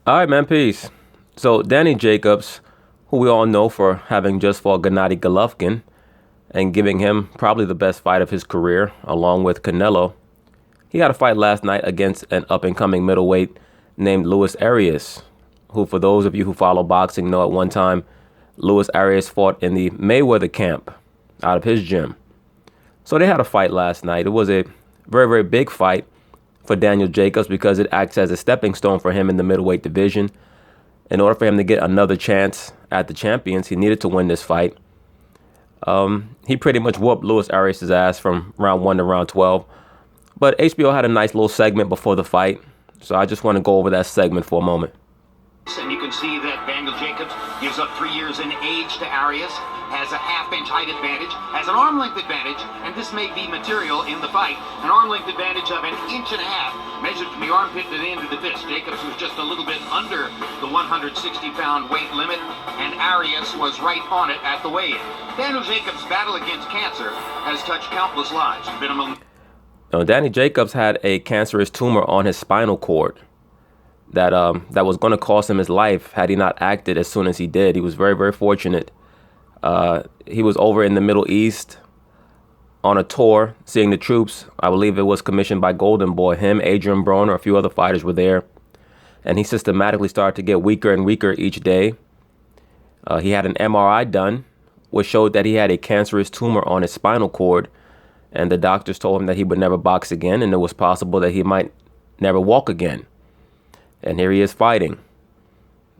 All right, man, peace. So Danny Jacobs, who we all know for having just fought Gennady Golovkin and giving him probably the best fight of his career, along with Canelo, he had a fight last night against an up-and-coming middleweight named Luis Arias, who, for those of you who follow boxing, know at one time Luis Arias fought in the Mayweather camp out of his gym. So they had a fight last night. It was a very, very big fight for Daniel Jacobs because it acts as a stepping stone for him in the middleweight division. In order for him to get another chance at the champions, he needed to win this fight. He pretty much whooped Luis Arias' ass from round 1 to round 12. But HBO had a nice little segment before the fight, so I just want to go over that segment for a moment. And you can see that Daniel Jacobs gives up 3 years in age to Arias, has a half-inch height advantage, has an arm-length advantage, and this may be material in the fight. An arm-length advantage of 1.5 inches, measured from the armpit to the end of the fist. Jacobs was just a little bit under the 160-pound weight limit, and Arias was right on it at the weigh-in. Daniel Jacobs' battle against cancer has touched countless lives. Been among Danny Jacobs had a cancerous tumor on his spinal cord that was going to cost him his life had he not acted as soon as he did. He was very, very fortunate. He was over in the Middle East on a tour, seeing the troops. I believe it was commissioned by Golden Boy. Him, Adrian Broner, a few other fighters were there. And he systematically started to get weaker and weaker each day. He had an MRI done, which showed that he had a cancerous tumor on his spinal cord. And the doctors told him that he would never box again, and it was possible that he might never walk again. And here he is fighting.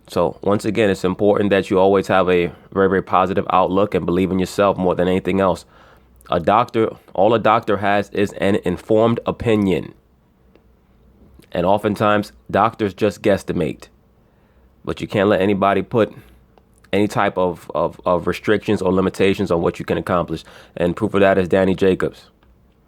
So once again, it's important that you always have a very, very positive outlook and believe in yourself more than anything else. All a doctor has is an informed opinion. And oftentimes, doctors just guesstimate. But you can't let anybody put any type of restrictions or limitations on what you can accomplish. And proof of that is Danny Jacobs.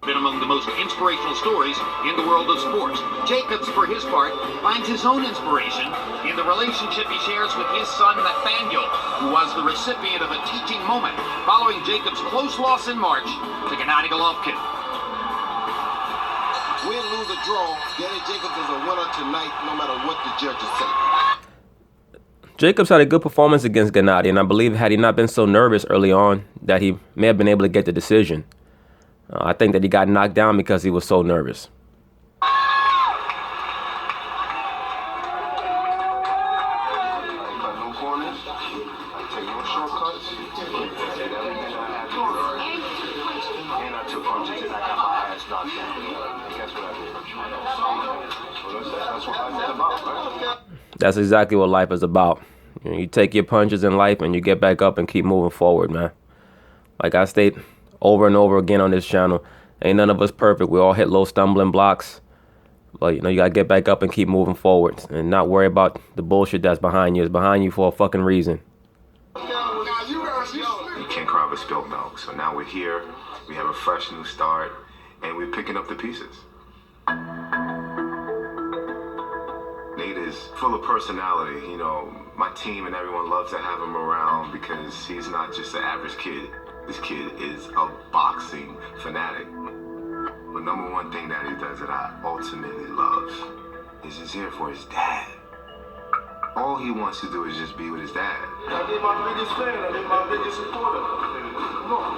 Been among the most inspirational stories in the world of sports. Jacobs, for his part, finds his own inspiration in the relationship he shares with his son Nathaniel, who was the recipient of a teaching moment following Jacobs' close loss in March to Gennady Golovkin. Win, lose, or draw, Danny Jacobs is a winner tonight, no matter what the judges say. Jacobs had a good performance against Gennady, and I believe had he not been so nervous early on, that he may have been able to get the decision. I think that he got knocked down because he was so nervous. That's exactly what life is about. You take your punches in life and you get back up and keep moving forward, man. Like I state over and over again on this channel, ain't none of us perfect. We all hit low stumbling blocks. But, you gotta get back up and keep moving forward and not worry about the bullshit that's behind you. It's behind you for a fucking reason. You can't cry over spilled milk. So now we're here. We have a fresh new start, and we're picking up the pieces. Nate is full of personality. My team and everyone loves to have him around because he's not just an average kid. This kid is a boxing fanatic. But number one thing that he does that I ultimately love is he's here for his dad. All he wants to do is just be with his dad. I did my biggest fan. I did my biggest supporter. Come on.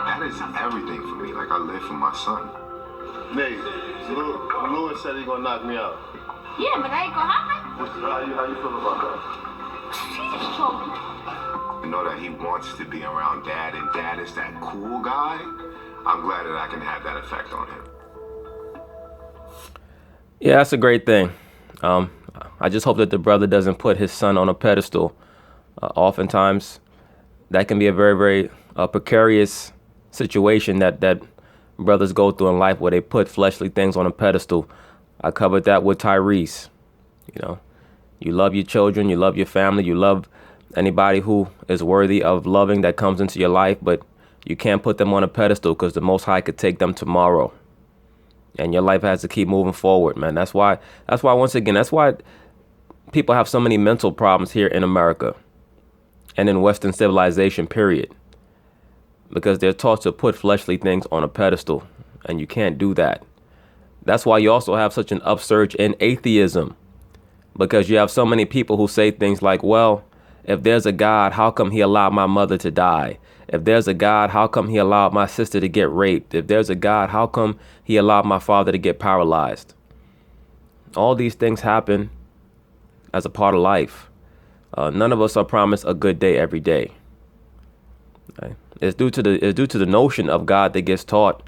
That is everything for me. Like, I live for my son. Nate, Lewis said he's gonna knock me out. Yeah, but that ain't gonna happen. How you feel about that? Jesus told me. Know that he wants to be around dad, and dad is that cool guy. I'm glad that I can have that effect on him. Yeah, that's a great thing. I just hope that the brother doesn't put his son on a pedestal. Oftentimes, that can be a very, very precarious situation that brothers go through in life where they put fleshly things on a pedestal. I covered that with Tyrese. You love your children, you love your family, you love anybody who is worthy of loving that comes into your life, but you can't put them on a pedestal because the Most High could take them tomorrow. And your life has to keep moving forward, man. That's why once again, that's why people have so many mental problems here in America and in Western civilization, period. Because they're taught to put fleshly things on a pedestal, and you can't do that. That's why you also have such an upsurge in atheism, because you have so many people who say things like, well, if there's a God, how come he allowed my mother to die? If there's a God, how come he allowed my sister to get raped? If there's a God, how come he allowed my father to get paralyzed? All these things happen as a part of life. None of us are promised a good day every day. Right? It's due to the notion of God that gets taught.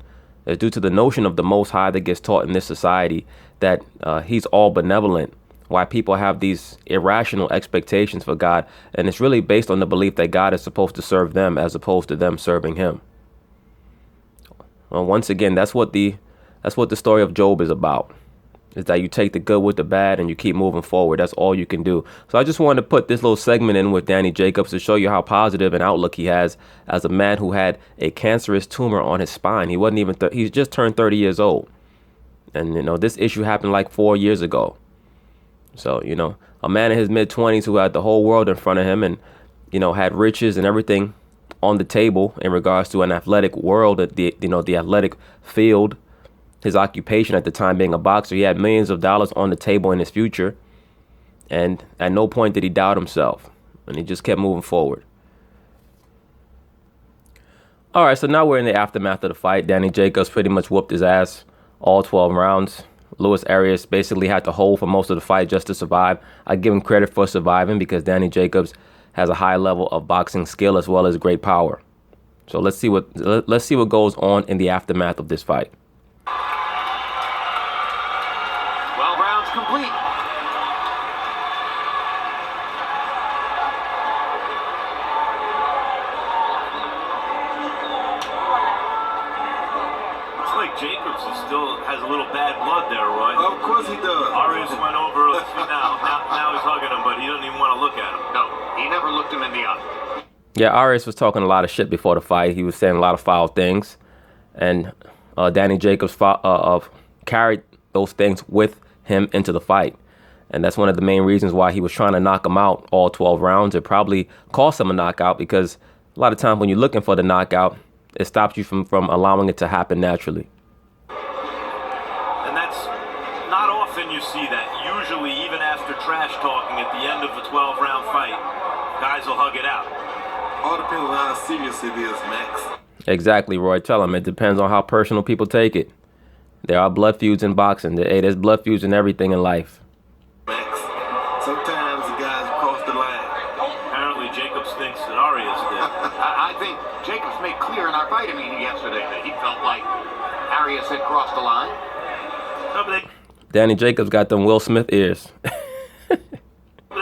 It's due to the notion of the Most High that gets taught in this society, that he's all benevolent. Why people have these irrational expectations for God, and it's really based on the belief that God is supposed to serve them as opposed to them serving him. Well, once again, that's what the story of Job is about. Is that you take the good with the bad and you keep moving forward. That's all you can do. So I just wanted to put this little segment in with Danny Jacobs to show you how positive an outlook he has as a man who had a cancerous tumor on his spine. He wasn't even, he just turned 30 years old. And, this issue happened like 4 years ago. So, a man in his mid-20s who had the whole world in front of him and, had riches and everything on the table in regards to an athletic world, the athletic field. His occupation at the time being a boxer, he had millions of dollars on the table in his future. And at no point did he doubt himself. And he just kept moving forward. All right, so now we're in the aftermath of the fight. Danny Jacobs pretty much whooped his ass all 12 rounds. Luis Arias basically had to hold for most of the fight just to survive. I give him credit for surviving because Danny Jacobs has a high level of boxing skill as well as great power. So let's see what goes on in the aftermath of this fight. 12 rounds complete. Looks like Jacobs still has a little bad blood there, Roy. Of course he does. Arias went over now he's hugging him, but he doesn't even want to look at him. No, he never looked him in the eye. Yeah, Arias was talking a lot of shit before the fight. He was saying a lot of foul things. And Danny Jacobs carried those things with him into the fight. And that's one of the main reasons why he was trying to knock him out all 12 rounds. It probably cost him a knockout because a lot of times when you're looking for the knockout, it stops you from allowing it to happen naturally. And that's not often you see that. Usually, even after trash talking at the end of a 12-round fight, guys will hug it out. All depends on how serious it is, Max. Exactly, Roy. Tell him it depends on how personal people take it. There are blood feuds in boxing. There's blood feuds in everything in life. Max, sometimes the guys cross the line. Apparently, Jacobs thinks that Arias did. I think Jacobs made clear in our fighting meeting yesterday that he felt like Arias had crossed the line. No, but Danny Jacobs got them Will Smith ears.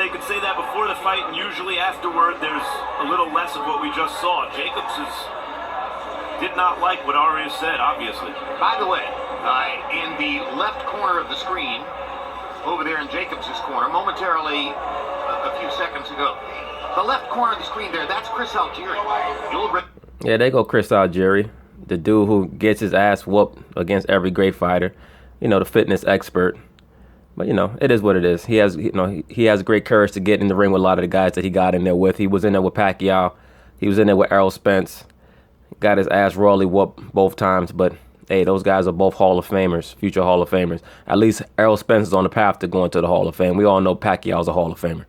they could say that before the fight, and usually afterward, there's a little less of what we just saw. Jacobs did not like what Arias said, obviously. By the way, in the left corner of the screen, over there in Jacobs' corner, momentarily a few seconds ago, the left corner of the screen there, that's Chris Algieri. Yeah, they go Chris Algieri, the dude who gets his ass whooped against every great fighter, the fitness expert. But, it is what it is. He has great courage to get in the ring with a lot of the guys that he got in there with. He was in there with Pacquiao. He was in there with Errol Spence. Got his ass royally whooped both times. But, hey, those guys are both Hall of Famers, future Hall of Famers. At least Errol Spence is on the path to going to the Hall of Fame. We all know Pacquiao's a Hall of Famer.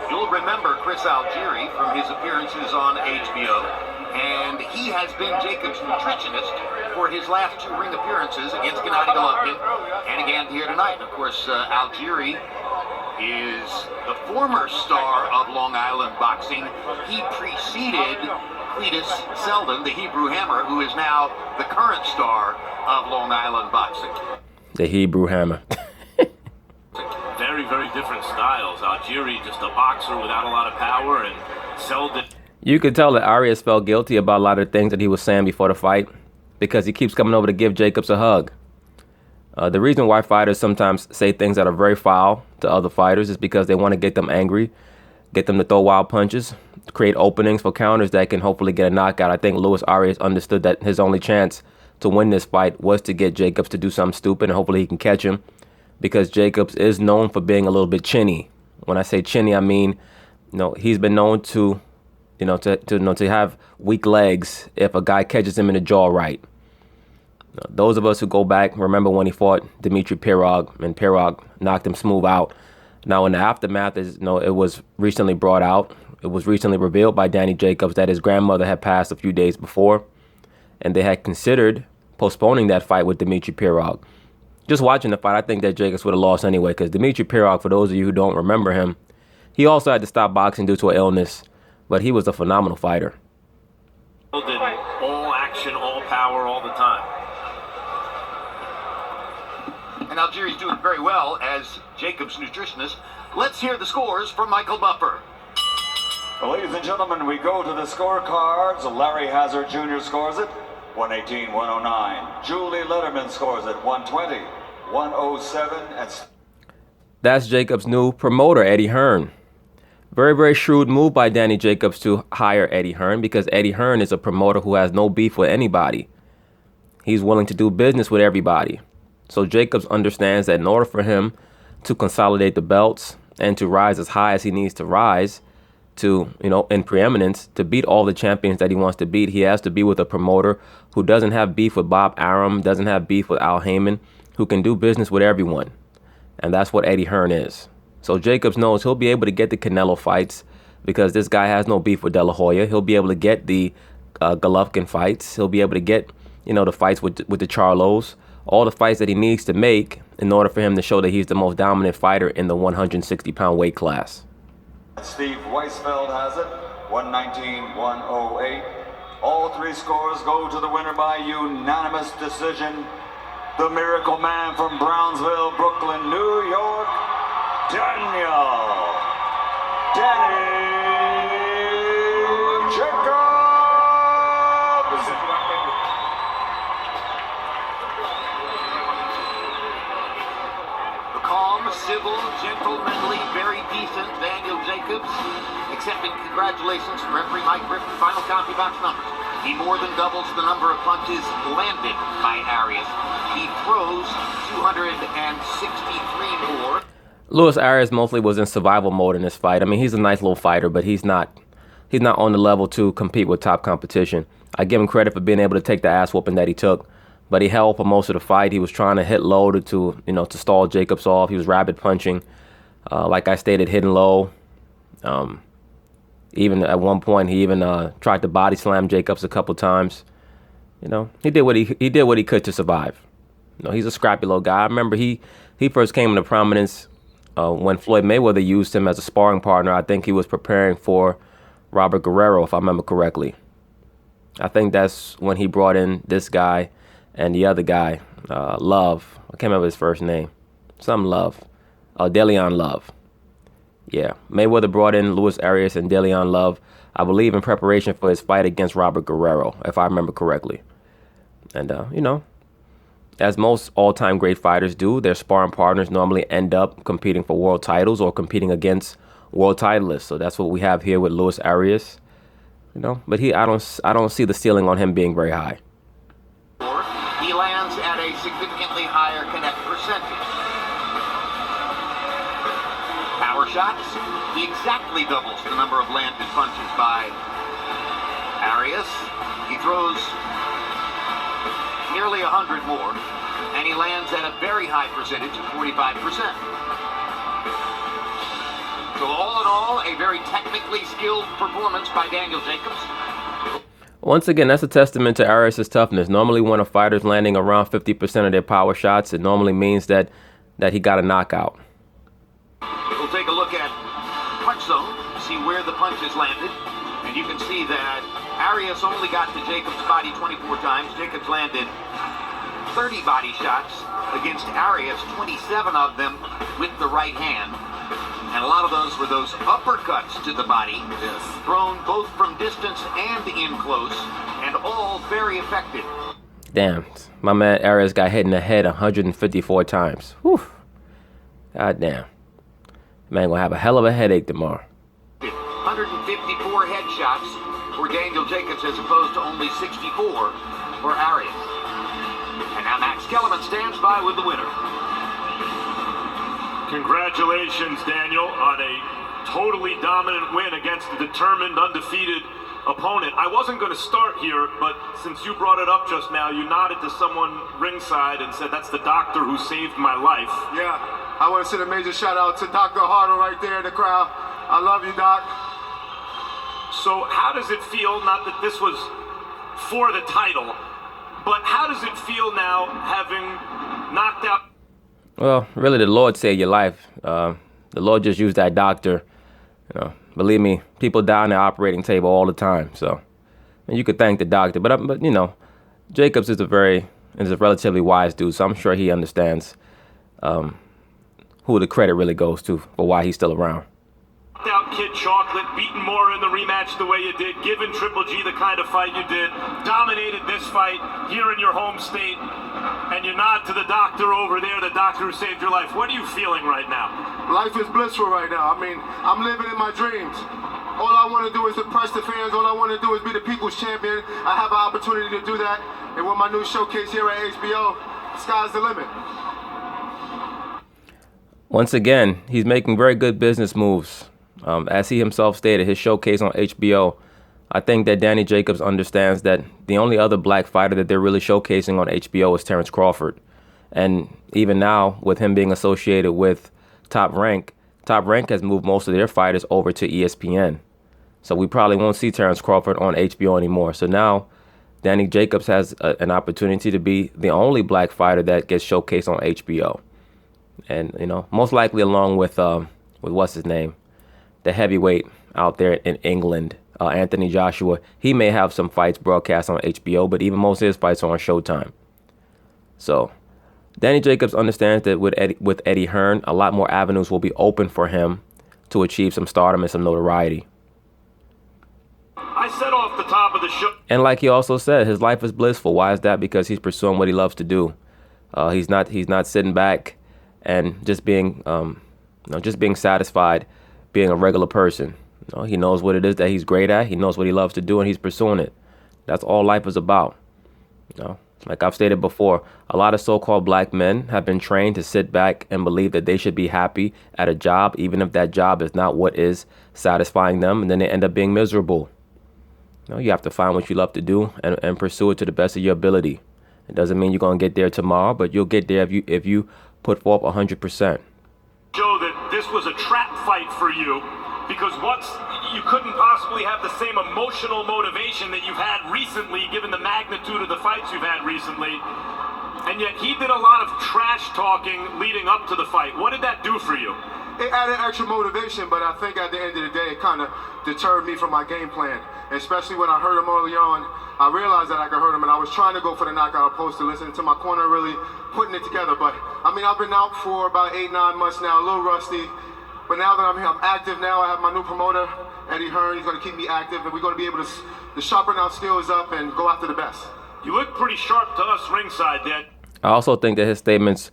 You'll remember Chris Algieri from his appearances on HBO. And he has been Jacobs' nutritionist for his last 2 ring appearances against Gennady Golovkin and again here tonight. Of course, Algieri is the former star of Long Island boxing. He preceded Cletus Selden, the Hebrew Hammer, who is now the current star of Long Island boxing. The Hebrew Hammer. Very, very different styles. Algieri, just a boxer without a lot of power, and Selden. You could tell that Arias felt guilty about a lot of things that he was saying before the fight because he keeps coming over to give Jacobs a hug. The reason why fighters sometimes say things that are very foul to other fighters is because they want to get them angry, get them to throw wild punches, create openings for counters that can hopefully get a knockout. I think Luis Arias understood that his only chance to win this fight was to get Jacobs to do something stupid, and hopefully he can catch him because Jacobs is known for being a little bit chinny. When I say chinny, I mean, he's been known to have weak legs if a guy catches him in the jaw right. Those of us who go back remember when he fought Dmitry Pirog, and Pirog knocked him smooth out. Now, in the aftermath, it was recently brought out. It was recently revealed by Danny Jacobs that his grandmother had passed a few days before, and they had considered postponing that fight with Dmitry Pirog. Just watching the fight, I think that Jacobs would have lost anyway, because Dmitry Pirog, for those of you who don't remember him, he also had to stop boxing due to an illness, but he was a phenomenal fighter. All action, all power, all the time. And Algieri's doing very well as Jacobs' nutritionist. Let's hear the scores from Michael Buffer. Well, ladies and gentlemen, we go to the scorecards. Larry Hazard Jr. scores it, 118-109. Julie Letterman scores it, 120, 107. And that's Jacobs' new promoter, Eddie Hearn. Very, very shrewd move by Danny Jacobs to hire Eddie Hearn, because Eddie Hearn is a promoter who has no beef with anybody. He's willing to do business with everybody. So Jacobs understands that in order for him to consolidate the belts and to rise as high as he needs to rise to, in preeminence, to beat all the champions that he wants to beat, he has to be with a promoter who doesn't have beef with Bob Arum, doesn't have beef with Al Heyman, who can do business with everyone. And that's what Eddie Hearn is. So Jacobs knows he'll be able to get the Canelo fights because this guy has no beef with De La Hoya. He'll be able to get the Golovkin fights. He'll be able to get, the fights with the Charlos. All the fights that he needs to make in order for him to show that he's the most dominant fighter in the 160-pound weight class. Steve Weisfeld has it, 119-108. All three scores go to the winner by unanimous decision. The Miracle Man from Brownsville, Brooklyn, New York, Danny Jacobs. Civil, gentlemanly, very decent Daniel Jacobs, accepting congratulations from referee Mike Griffin. Final count box numbers. He more than doubles the number of punches landed by Arias. He throws 263 more. Luis Arias mostly was in survival mode in this fight. I mean, he's a nice little fighter, but he's not on the level to compete with top competition. I give him credit for being able to take the ass whooping that he took. But he held for most of the fight. He was trying to hit low to stall Jacobs off. He was rabbit punching, like I stated, hitting low. Even at one point, he even tried to body slam Jacobs a couple times. He did what he could to survive. He's a scrappy little guy. I remember he first came into prominence when Floyd Mayweather used him as a sparring partner. I think he was preparing for Robert Guerrero, if I remember correctly. I think that's when he brought in this guy. And the other guy, Love, I can't remember his first name. Some Love. DeLeon Love. Yeah, Mayweather brought in Luis Arias and DeLeon Love, I believe, in preparation for his fight against Robert Guerrero, if I remember correctly. And, as most all-time great fighters do, their sparring partners normally end up competing for world titles or competing against world titleists. So that's what we have here with Luis Arias. But I don't see the ceiling on him being very high. He lands at a significantly higher connect percentage. Power shots, he exactly doubles the number of landed punches by Arias. He throws nearly 100 more, and he lands at a very high percentage of 45%. So all in all, a very technically skilled performance by Daniel Jacobs. Once again, that's a testament to Arias' toughness. Normally, when a fighter's landing around 50% of their power shots, it normally means that he got a knockout. We'll take a look at punch zone, see where the punches landed. And you can see that Arias only got to Jacobs' body 24 times. Jacobs landed 30 body shots against Arias, 27 of them with the right hand. And a lot of those were those uppercuts to the body, thrown both from distance and in close, and all very effective. Damn, my man Arias got hit in the head 154 times. Whew. God damn. Man gonna have a hell of a headache tomorrow. 154 headshots for Daniel Jacobs as opposed to only 64 for Arias. And now Max Kellerman stands by with the winner. Congratulations, Daniel, on a totally dominant win against the determined, undefeated opponent. I wasn't going to start here, but since you brought it up just now, you nodded to someone ringside and said, that's the doctor who saved my life. Yeah, I want to send a major shout out to Dr. Harder right there in the crowd. I love you, Doc. So how does it feel, not that this was for the title, but how does it feel now having knocked out? Well, really, the Lord saved your life. The Lord just used that doctor. You know, believe me, people die on the operating table all the time. So, and you could thank the doctor. But you know, Jacobs is a relatively wise dude. So I'm sure he understands who the credit really goes to for why he's still around. Out Kid Chocolate, beaten more in the rematch the way you did, given Triple G the kind of fight you did, dominated this fight here in your home state, and you nod to the doctor over there, the doctor who saved your life. What are you feeling right now? Life is blissful right now. I mean, I'm living in my dreams. All I want to do is impress the fans. All I want to do is be the people's champion. I have an opportunity to do that. And with my new showcase here at HBO, the sky's the limit. Once again, he's making very good business moves. As he himself stated, his showcase on HBO, I think that Danny Jacobs understands that the only other black fighter that they're really showcasing on HBO is Terrence Crawford. And even now, with him being associated with Top Rank has moved most of their fighters over to ESPN. So we probably won't see Terrence Crawford on HBO anymore. So now Danny Jacobs has an opportunity to be the only black fighter that gets showcased on HBO. And, you know, most likely along with what's his name? The heavyweight out there in England, Anthony Joshua. He may have some fights broadcast on HBO, but even most of his fights are on Showtime. So Danny Jacobs understands that with Eddie Hearn, a lot more avenues will be open for him to achieve some stardom and some notoriety. I said off the top of the show. And like he also said, his life is blissful. Why is that? Because he's pursuing what he loves to do. He's not sitting back and just being satisfied being a regular person. You know, he knows what it is that he's great at. He knows what he loves to do, and he's pursuing it. That's all life is about. You know, like I've stated before, a lot of so-called black men have been trained to sit back and believe that they should be happy at a job, even if that job is not what is satisfying them, and then they end up being miserable. You know, you have to find what you love to do and pursue it to the best of your ability. It doesn't mean you're gonna get there tomorrow, but you'll get there if you put forth 100%. Show that this was a trap fight for you, because once you couldn't possibly have the same emotional motivation that you've had recently, given the magnitude of the fights you've had recently, and yet he did a lot of trash talking leading up to the fight. What did that do for you? It added extra motivation, but I think at the end of the day, it kind of deterred me from my game plan. Especially when I heard him early on, I realized that I could hurt him, and I was trying to go for the knockout opposed to listening to my corner really putting it together. But, I mean, I've been out for about 8-9 months now, a little rusty. But now that I'm here, I'm active now. I have my new promoter, Eddie Hearn. He's going to keep me active, and we're going to be able to sharpen our skills up and go after the best. You look pretty sharp to us ringside, Dad. I also think that his statements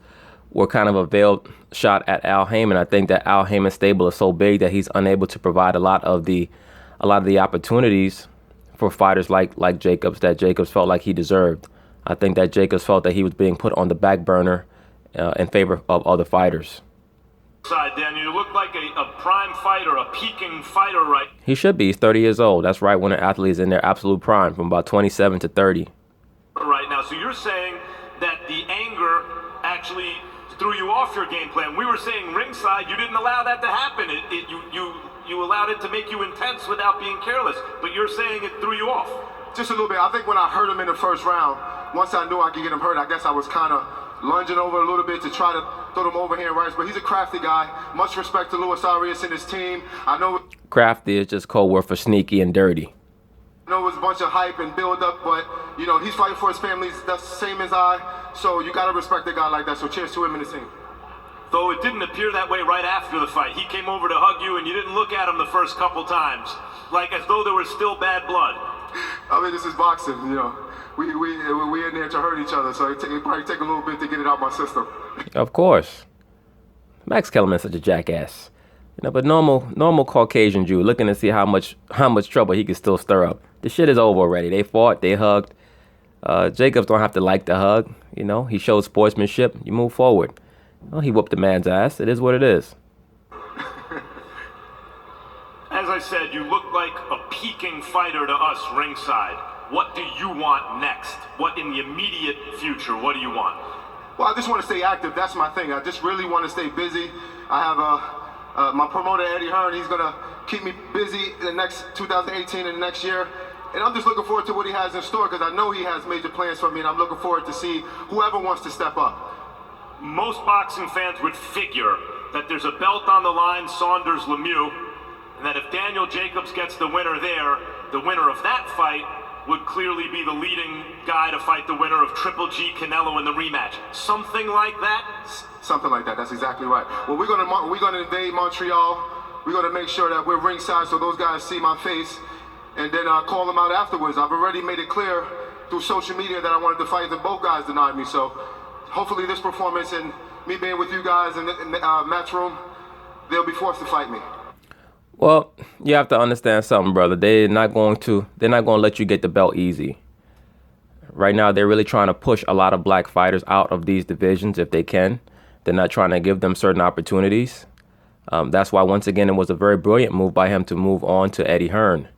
were kind of a veiled shot at Al Heyman. I think that Al Heyman's stable is so big that he's unable to provide a lot of the opportunities for fighters like Jacobs that Jacobs felt like he deserved. I think that Jacobs felt that he was being put on the back burner in favor of other fighters. Dan, you look like a prime fighter, a peaking fighter, right? He should be. He's 30 years old. That's right when an athlete is in their absolute prime, from about 27 to 30. Right now, so you're saying that the anger actually threw you off your game plan. We were saying ringside, you didn't allow that to happen. You allowed it to make you intense without being careless, but you're saying it threw you off. Just a little bit. I think when I hurt him in the first round, once I knew I could get him hurt, I guess I was kind of lunging over a little bit to try to throw them overhand rights, but he's a crafty guy. Much respect to Luis Arias and his team. I know crafty is just code word for sneaky and dirty. I know it was a bunch of hype and build up, but you know, he's fighting for his family. That's the same as I. So you got to respect a guy like that. So cheers to him and his team. Though it didn't appear that way right after the fight. He came over to hug you and you didn't look at him the first couple times, like as though there was still bad blood. I mean, this is boxing, you know. We in there to hurt each other, so it probably take a little bit to get it out my system. Of course. Max Kellerman's such a jackass. You know, but normal Caucasian Jew looking to see how much trouble he can still stir up. The shit is over already. They fought, they hugged. Jacobs don't have to like the hug, you know. He showed sportsmanship. You move forward. Well, he whooped the man's ass. It is what it is. As I said, you look like a peaking fighter to us ringside. What do you want next? What in the immediate future, what do you want? Well, I just want to stay active. That's my thing. I just really want to stay busy. I have my promoter, Eddie Hearn. He's going to keep me busy in the next 2018 and the next year. And I'm just looking forward to what he has in store because I know he has major plans for me, and I'm looking forward to see whoever wants to step up. Most boxing fans would figure that there's a belt on the line, Saunders-Lemieux, and that if Daniel Jacobs gets the winner there, the winner of that fight would clearly be the leading guy to fight the winner of Triple G Canelo in the rematch. Something like that? Something like that. That's exactly right. Well, we're gonna invade Montreal. We're gonna make sure that we're ringside so those guys see my face, and then call them out afterwards. I've already made it clear through social media that I wanted to fight, and both guys denied me. So hopefully this performance and me being with you guys in the match room, they'll be forced to fight me. Well, you have to understand something, brother. They're not going to let you get the belt easy. Right now, they're really trying to push a lot of black fighters out of these divisions if they can. They're not trying to give them certain opportunities. That's why, once again, it was a very brilliant move by him to move on to Eddie Hearn.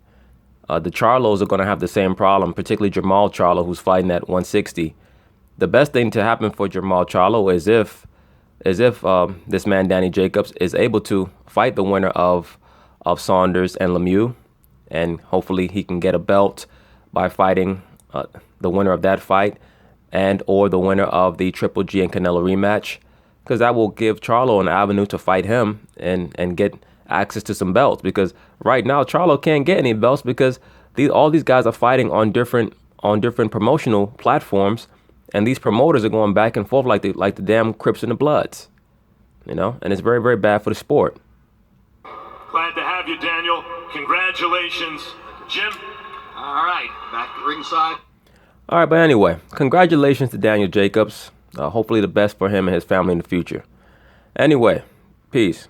The Charlos are going to have the same problem, particularly Jamal Charlo, who's fighting at 160. The best thing to happen for Jamal Charlo is if this man, Danny Jacobs, is able to fight the winner of Saunders and Lemieux, and hopefully he can get a belt by fighting the winner of that fight and or the winner of the Triple G and Canelo rematch, because that will give Charlo an avenue to fight him and get access to some belts, because right now Charlo can't get any belts because all these guys are fighting on different promotional platforms, and these promoters are going back and forth like the damn Crips and the Bloods, and it's very, very bad for the sport. Glad to have you, Daniel. Congratulations. Jim? All right, back ringside. All right, but anyway, congratulations to Daniel Jacobs. Hopefully the best for him and his family in the future. Anyway, peace.